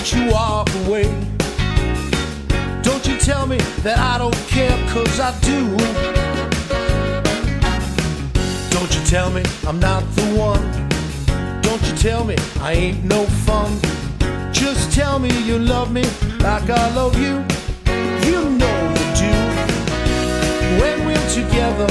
don't you walk away. Don't you tell me that I don't care, 'cause I do. Don't you tell me I'm not the one. Don't you tell me I ain't no fun. Just tell me you love me like I love you. You know you do. When we're together